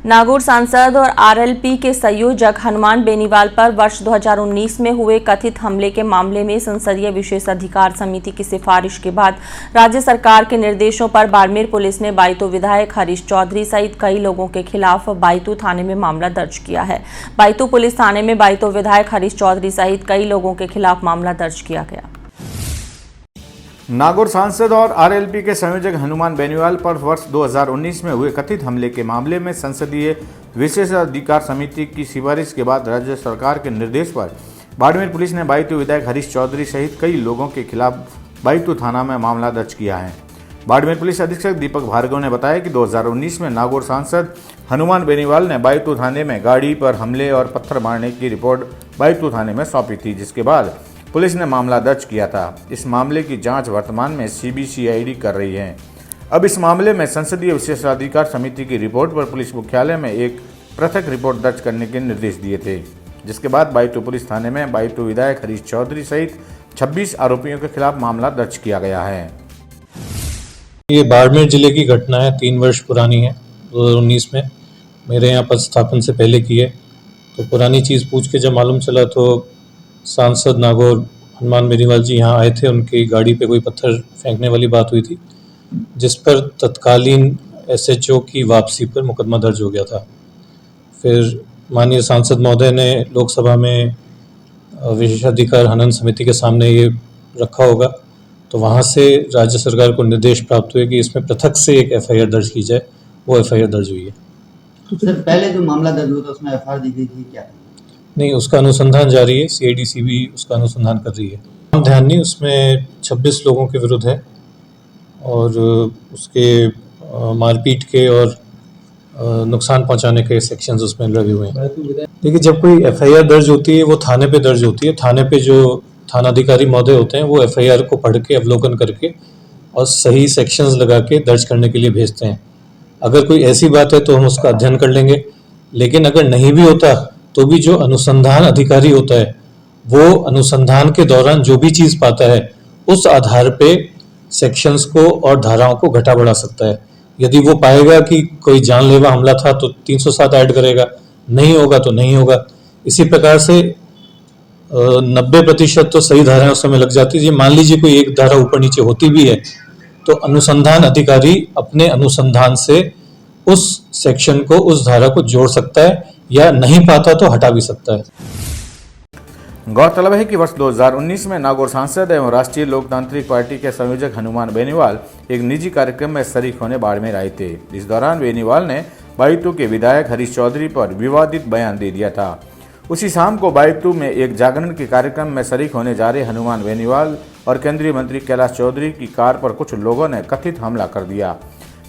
नागौर सांसद और आरएलपी के संयोजक हनुमान बेनीवाल पर वर्ष 2019 में हुए कथित हमले के मामले में संसदीय विशेषाधिकार समिति की सिफारिश के बाद राज्य सरकार के निर्देशों पर बाड़मेर पुलिस ने बायतू विधायक हरीश चौधरी सहित कई लोगों के खिलाफ बायतू थाने में मामला दर्ज किया है। बायतू पुलिस थाने में बायतू विधायक हरीश चौधरी सहित कई लोगों के खिलाफ मामला दर्ज किया गया। नागौर सांसद और आरएलपी के संयोजक हनुमान बेनीवाल पर वर्ष 2019 में हुए कथित हमले के मामले में संसदीय विशेषाधिकार समिति की सिफारिश के बाद राज्य सरकार के निर्देश पर बाड़मेर पुलिस ने बायतू विधायक हरीश चौधरी सहित कई लोगों के खिलाफ बायतू थाना में मामला दर्ज किया है। बाड़मेर पुलिस अधीक्षक दीपक भार्गव ने बताया कि 2019 में नागौर सांसद हनुमान बेनीवाल ने बायतू थाने में गाड़ी पर हमले और पत्थर मारने की रिपोर्ट बायतू थाने में सौंपी थी, जिसके बाद पुलिस ने मामला दर्ज किया था। इस मामले की जांच वर्तमान में सीबीसीआईडी कर रही है। अब इस मामले में संसदीय विशेषाधिकार समिति की रिपोर्ट पर पुलिस मुख्यालय में एक पृथक रिपोर्ट दर्ज करने के निर्देश दिए थे, जिसके बाद बायतू पुलिस थाने में बायतू विधायक हरीश चौधरी सहित 26 आरोपियों के खिलाफ मामला दर्ज किया गया है। ये बाड़मेर जिले की घटना है, 3 वर्ष पुरानी है। 2019 में मेरे यहाँ पदस्थापन से पहले की है। तो पुरानी चीज़ पूछ के जब मालूम चला तो सांसद नागौर हनुमान बेनीवाल जी यहाँ आए थे। उनकी गाड़ी पे कोई पत्थर फेंकने वाली बात हुई थी, जिस पर तत्कालीन एसएचओ की वापसी पर मुकदमा दर्ज हो गया था। फिर माननीय सांसद महोदय ने लोकसभा में विशेषाधिकार हनन समिति के सामने ये रखा होगा, तो वहाँ से राज्य सरकार को निर्देश प्राप्त हुए कि इसमें पृथक से एक एफआईआर दर्ज की जाए। वो एफआईआर दर्ज हुई है। तो सर पहले जो मामला दर्ज हुआ था उसमें एफआईआर दी गई थी क्या? नहीं, उसका अनुसंधान जारी है। सीआईडीसी भी उसका अनुसंधान कर रही है। हम ध्यान नहीं, उसमें 26 लोगों के विरुद्ध है और उसके मारपीट के और नुकसान पहुंचाने के सेक्शंस उसमें लगे हुए हैं। देखिए, जब कोई एफआईआर दर्ज होती है वो थाने पे दर्ज होती है। थाने पे जो थानाधिकारी महोदय होते हैं वो एफआईआर को पढ़ के अवलोकन करके और सही सेक्शंस लगा के दर्ज करने के लिए भेजते हैं। अगर कोई ऐसी बात है तो हम उसका अध्ययन कर लेंगे, लेकिन अगर नहीं भी होता तो भी जो अनुसंधान अधिकारी होता है वो अनुसंधान के दौरान जो भी चीज़ पाता है उस आधार पे सेक्शंस को और धाराओं को घटा बढ़ा सकता है। यदि वो पाएगा कि कोई जानलेवा हमला था तो 307 ऐड करेगा, नहीं होगा तो नहीं होगा। इसी प्रकार से 90% तो सही धाराएं उस समय लग जाती है। मान लीजिए कोई एक धारा ऊपर नीचे होती भी है तो अनुसंधान अधिकारी अपने अनुसंधान से उस सेक्शन को, उस धारा को जोड़ सकता है या नहीं पाता तो हटा भी सकता है। गौरतलब है कि वर्ष 2019 में नागौर सांसद एवं राष्ट्रीय लोकतांत्रिक पार्टी के संयोजक हनुमान बेनीवाल एक निजी कार्यक्रम में शरीक होने बाड़मेर आए थे। इस दौरान बेनीवाल ने बायतू के विधायक हरीश चौधरी पर विवादित बयान दे दिया था। उसी शाम को बायतू में एक जागरण के कार्यक्रम में शरीक होने जा रहे हनुमान बेनीवाल और केंद्रीय मंत्री कैलाश चौधरी की कार पर कुछ लोगों ने कथित हमला कर दिया।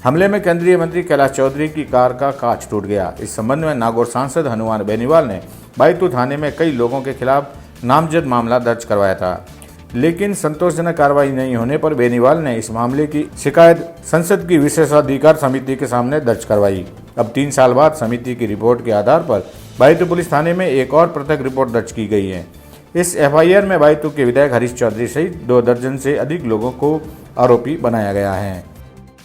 हमले में केंद्रीय मंत्री कैलाश चौधरी की कार का कांच टूट गया। इस संबंध में नागौर सांसद हनुमान बेनीवाल ने बायतू थाने में कई लोगों के खिलाफ नामजद मामला दर्ज करवाया था, लेकिन संतोषजनक कार्रवाई नहीं होने पर बेनीवाल ने इस मामले की शिकायत संसद की विशेषाधिकार समिति के सामने दर्ज करवाई। अब 3 साल बाद समिति की रिपोर्ट के आधार पर बायतू पुलिस थाने में एक और पृथक रिपोर्ट दर्ज की गई है। इस एफआईआर में बायतू के विधायक हरीश चौधरी सहित 2 दर्जन से अधिक लोगों को आरोपी बनाया गया है।